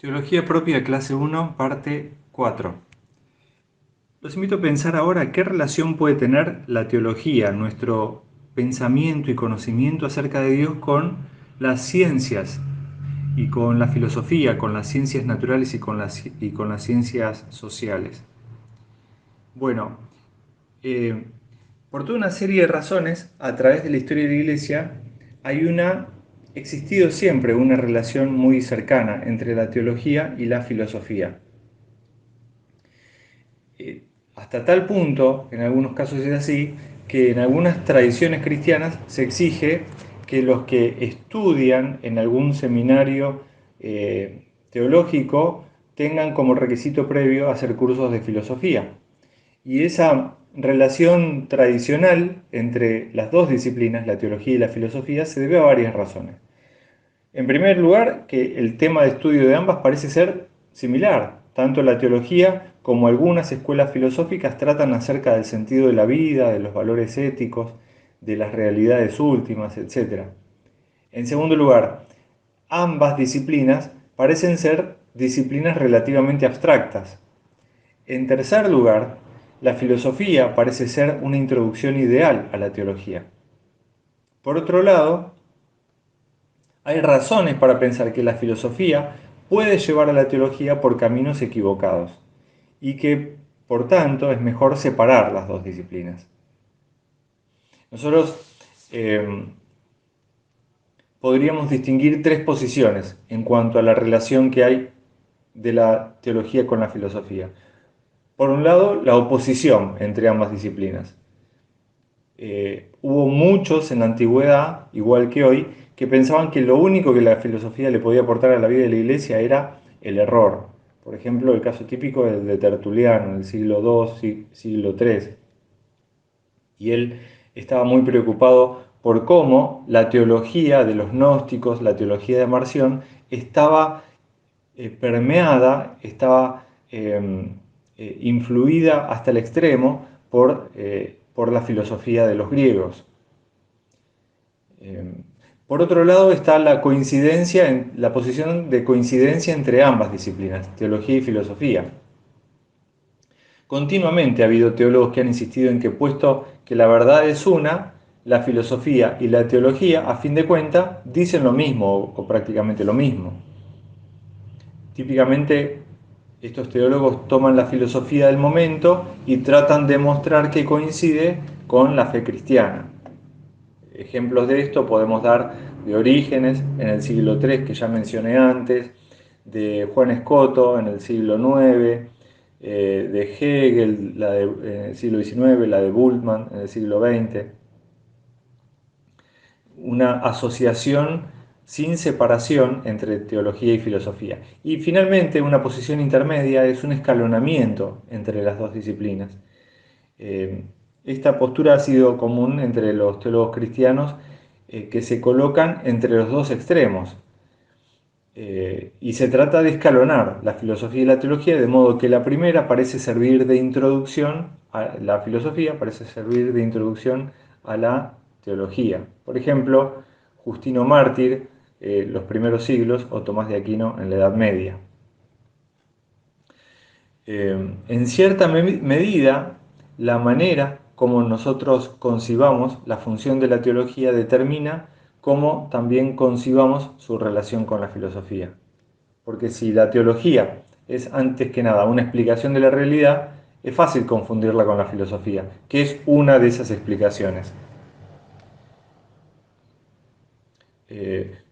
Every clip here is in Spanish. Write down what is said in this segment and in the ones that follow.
Teología propia, clase 1, parte 4. Los invito a pensar ahora qué relación puede tener la teología, nuestro pensamiento y conocimiento acerca de Dios, con las ciencias y con la filosofía, con las ciencias naturales y con las ciencias sociales. Bueno, eh, por toda una serie de razones, a través de la historia de la Iglesia, existido siempre una relación muy cercana entre la teología y la filosofía. Hasta tal punto, en algunos casos es así, que en algunas tradiciones cristianas se exige que los que estudian en algún seminario teológico tengan como requisito previo hacer cursos de filosofía. Y esa relación tradicional entre las dos disciplinas, la teología y la filosofía, se debe a varias razones. En primer lugar, que el tema de estudio de ambas parece ser similar. Tanto la teología como algunas escuelas filosóficas tratan acerca del sentido de la vida, de los valores éticos, de las realidades últimas, etc. En segundo lugar, ambas disciplinas parecen ser disciplinas relativamente abstractas. En tercer lugar, la filosofía parece ser una introducción ideal a la teología. Por otro lado, hay razones para pensar que la filosofía puede llevar a la teología por caminos equivocados y que, por tanto, es mejor separar las dos disciplinas. Nosotros podríamos distinguir tres posiciones en cuanto a la relación que hay de la teología con la filosofía. Por un lado, la oposición entre ambas disciplinas. Hubo muchos en la antigüedad, igual que hoy, que pensaban que lo único que la filosofía le podía aportar a la vida de la Iglesia era el error. Por ejemplo, el caso típico es el de Tertuliano, en el siglo II, siglo III. Y él estaba muy preocupado por cómo la teología de los gnósticos, la teología de Marción, estaba permeada, estaba influida hasta el extremo por la filosofía de los griegos. Por otro lado está la coincidencia, la posición de coincidencia entre ambas disciplinas, teología y filosofía. Continuamente ha habido teólogos que han insistido en que, puesto que la verdad es una, la filosofía y la teología, a fin de cuentas, dicen lo mismo o prácticamente lo mismo. Típicamente, estos teólogos toman la filosofía del momento y tratan de mostrar que coincide con la fe cristiana. Ejemplos de esto podemos dar de Orígenes en el siglo III, que ya mencioné antes, de Juan Escoto en el siglo IX, de Hegel en el siglo XIX, la de Bultmann en el siglo XX. Una asociación sin separación entre teología y filosofía. Y finalmente, una posición intermedia es un escalonamiento entre las dos disciplinas. Esta postura ha sido común entre los teólogos cristianos que se colocan entre los dos extremos. Y se trata de escalonar la filosofía y la teología, de modo que la primera parece servir de introducción a la filosofía, parece servir de introducción a la teología. Por ejemplo, Justino Mártir, los primeros siglos, o Tomás de Aquino en la Edad Media. En cierta medida, la manera como nosotros concibamos la función de la teología determina cómo también concibamos su relación con la filosofía. Porque si la teología es antes que nada una explicación de la realidad, es fácil confundirla con la filosofía, que es una de esas explicaciones.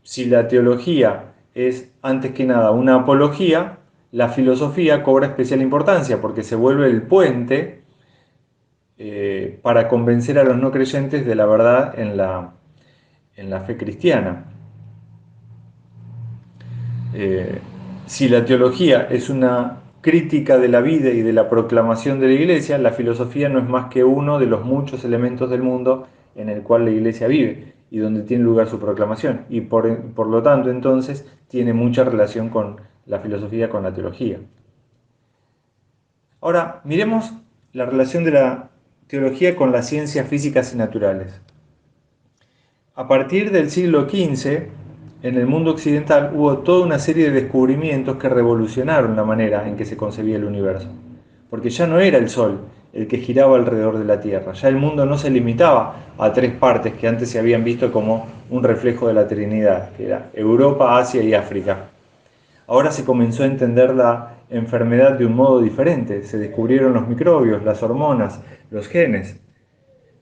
Si la teología es antes que nada una apología, la filosofía cobra especial importancia porque se vuelve el puente para convencer a los no creyentes de la verdad en la fe cristiana. Eh, si la teología es una crítica de la vida y de la proclamación de la Iglesia, la filosofía no es más que uno de los muchos elementos del mundo en el cual la Iglesia vive y donde tiene lugar su proclamación. Y por lo tanto, entonces, tiene mucha relación con la filosofía, con la teología. Ahora, miremos la relación de la teología con las ciencias físicas y naturales. A partir del siglo XV, en el mundo occidental hubo toda una serie de descubrimientos que revolucionaron la manera en que se concebía el universo. Porque ya no era el Sol el que giraba alrededor de la Tierra, ya el mundo no se limitaba a tres partes que antes se habían visto como un reflejo de la Trinidad, que era Europa, Asia y África. Ahora se comenzó a entender la enfermedad de un modo diferente, se descubrieron los microbios, las hormonas, los genes.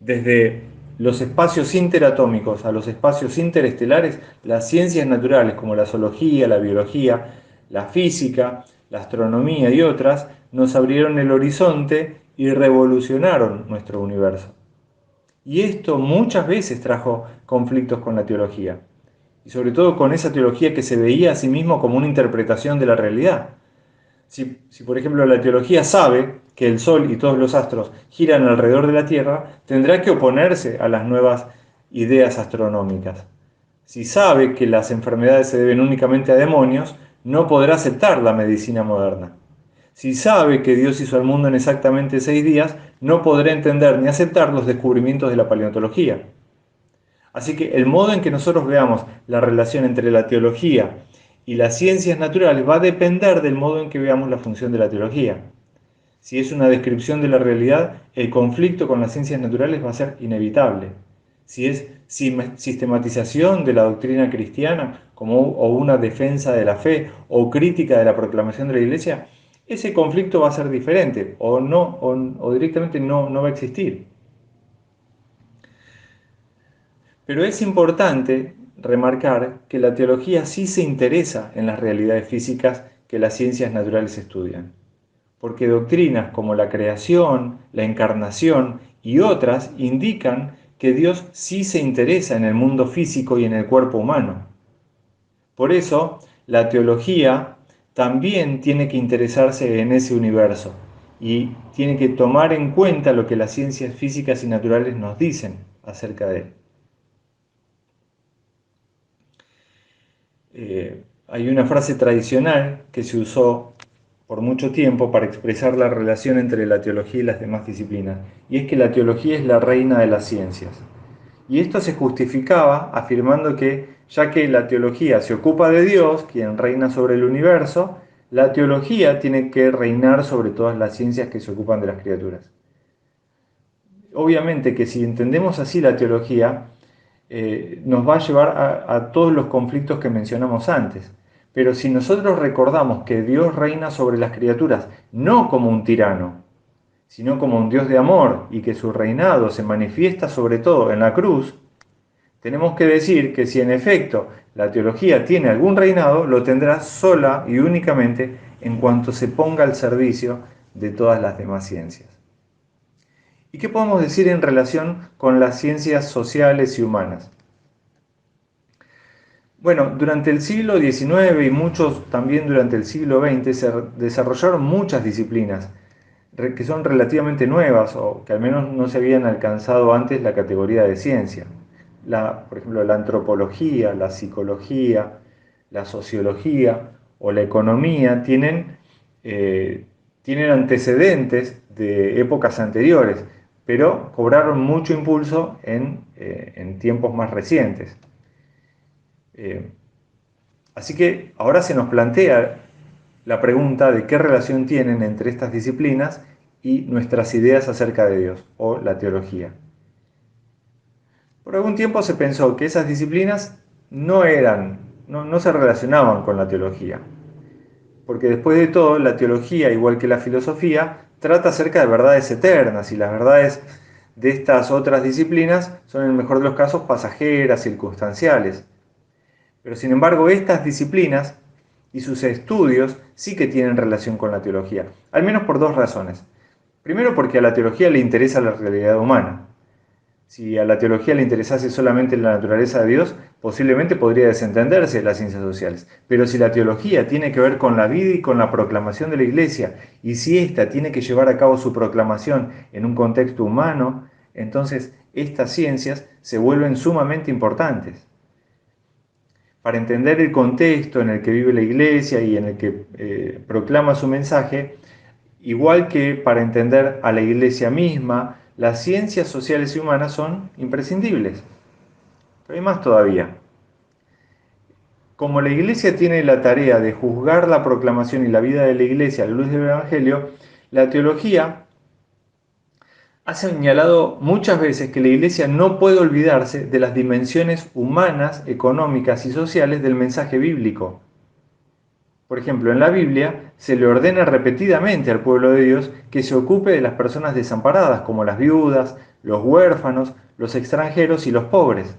Desde los espacios interatómicos a los espacios interestelares, las ciencias naturales como la zoología, la biología, la física, la astronomía y otras nos abrieron el horizonte y revolucionaron nuestro universo. Y esto muchas veces trajo conflictos con la teología, y sobre todo con esa teología que se veía a sí mismo como una interpretación de la realidad. Si, por ejemplo la teología sabe que el Sol y todos los astros giran alrededor de la Tierra, tendrá que oponerse a las nuevas ideas astronómicas. Si sabe que las enfermedades se deben únicamente a demonios, no podrá aceptar la medicina moderna. Si sabe que Dios hizo al mundo en exactamente 6 días, no podrá entender ni aceptar los descubrimientos de la paleontología. Así que el modo en que nosotros veamos la relación entre la teología y las ciencias naturales va a depender del modo en que veamos la función de la teología. Si es una descripción de la realidad, el conflicto con las ciencias naturales va a ser inevitable. Si es sistematización de la doctrina cristiana o una defensa de la fe o crítica de la proclamación de la Iglesia, ese conflicto va a ser diferente o directamente no va a existir. Pero es importante remarcar que la teología sí se interesa en las realidades físicas que las ciencias naturales estudian, porque doctrinas como la creación, la encarnación y otras indican que Dios sí se interesa en el mundo físico y en el cuerpo humano. Por eso, la teología también tiene que interesarse en ese universo y tiene que tomar en cuenta lo que las ciencias físicas y naturales nos dicen acerca de él. Hay una frase tradicional que se usó por mucho tiempo para expresar la relación entre la teología y las demás disciplinas, y es que la teología es la reina de las ciencias. Y esto se justificaba afirmando que, ya que la teología se ocupa de Dios, quien reina sobre el universo, la teología tiene que reinar sobre todas las ciencias que se ocupan de las criaturas. Obviamente que si entendemos así la teología, nos va a llevar a todos los conflictos que mencionamos antes. Pero si nosotros recordamos que Dios reina sobre las criaturas no como un tirano, sino como un Dios de amor y que su reinado se manifiesta sobre todo en la cruz, tenemos que decir que si en efecto la teología tiene algún reinado, lo tendrá sola y únicamente en cuanto se ponga al servicio de todas las demás ciencias. ¿Y qué podemos decir en relación con las ciencias sociales y humanas? Bueno, durante el siglo XIX y muchos también durante el siglo XX se desarrollaron muchas disciplinas que son relativamente nuevas o que al menos no se habían alcanzado antes la categoría de ciencia. Por ejemplo, la antropología, la psicología, la sociología o la economía tienen antecedentes de épocas anteriores, pero cobraron mucho impulso en tiempos más recientes. Así que ahora se nos plantea la pregunta de qué relación tienen entre estas disciplinas y nuestras ideas acerca de Dios, o la teología. Por algún tiempo se pensó que esas disciplinas no se relacionaban con la teología, porque después de todo, la teología, igual que la filosofía, trata acerca de verdades eternas, y las verdades de estas otras disciplinas son en el mejor de los casos pasajeras, circunstanciales. Pero sin embargo, estas disciplinas y sus estudios sí que tienen relación con la teología, al menos por dos razones. Primero, porque a la teología le interesa la realidad humana. Si a la teología le interesase solamente la naturaleza de Dios, posiblemente podría desentenderse de las ciencias sociales. Pero si la teología tiene que ver con la vida y con la proclamación de la Iglesia, y si ésta tiene que llevar a cabo su proclamación en un contexto humano, entonces estas ciencias se vuelven sumamente importantes. Para entender el contexto en el que vive la Iglesia y en el que proclama su mensaje, igual que para entender a la Iglesia misma, las ciencias sociales y humanas son imprescindibles. Pero hay más todavía. Como la Iglesia tiene la tarea de juzgar la proclamación y la vida de la Iglesia a la luz del Evangelio, la teología ha señalado muchas veces que la Iglesia no puede olvidarse de las dimensiones humanas, económicas y sociales del mensaje bíblico. Por ejemplo, en la Biblia se le ordena repetidamente al pueblo de Dios que se ocupe de las personas desamparadas, como las viudas, los huérfanos, los extranjeros y los pobres.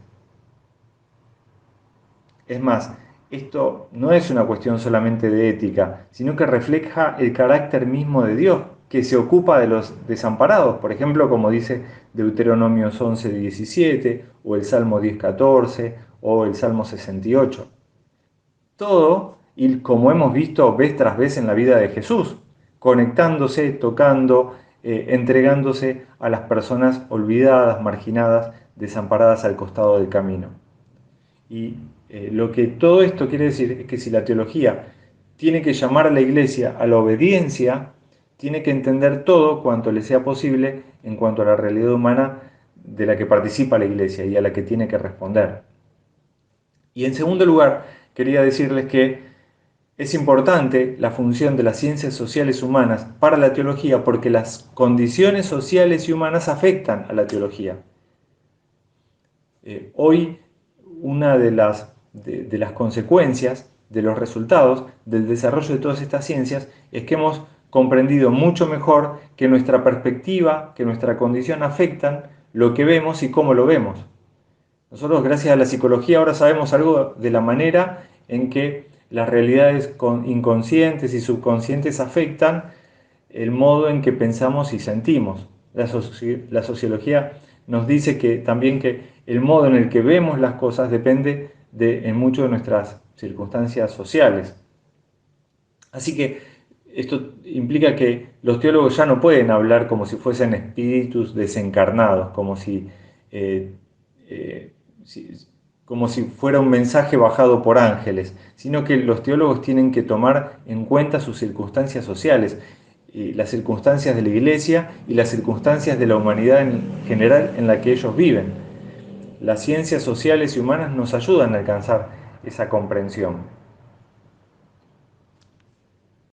Es más, esto no es una cuestión solamente de ética, sino que refleja el carácter mismo de Dios, que se ocupa de los desamparados, por ejemplo, como dice Deuteronomio 11:17, o el Salmo 10:14, o el Salmo 68. Todo, y como hemos visto vez tras vez en la vida de Jesús, conectándose, tocando, entregándose a las personas olvidadas, marginadas, desamparadas al costado del camino. Y lo que todo esto quiere decir es que si la teología tiene que llamar a la Iglesia a la obediencia, tiene que entender todo cuanto le sea posible en cuanto a la realidad humana de la que participa la Iglesia y a la que tiene que responder. Y en segundo lugar, quería decirles que es importante la función de las ciencias sociales humanas para la teología porque las condiciones sociales y humanas afectan a la teología. Hoy una de las consecuencias, de los resultados del desarrollo de todas estas ciencias es que hemos comprendido mucho mejor que nuestra perspectiva, que nuestra condición afectan lo que vemos y cómo lo vemos. Nosotros, gracias a la psicología, ahora sabemos algo de la manera en que las realidades inconscientes y subconscientes afectan el modo en que pensamos y sentimos. La sociología nos dice que también que el modo en el que vemos las cosas depende en mucho de nuestras circunstancias sociales. Así que esto implica que los teólogos ya no pueden hablar como si fuesen espíritus desencarnados, eh, eh, si, como si fuera un mensaje bajado por ángeles, sino que los teólogos tienen que tomar en cuenta sus circunstancias sociales, y las circunstancias de la iglesia y las circunstancias de la humanidad en general en la que ellos viven. Las ciencias sociales y humanas nos ayudan a alcanzar esa comprensión.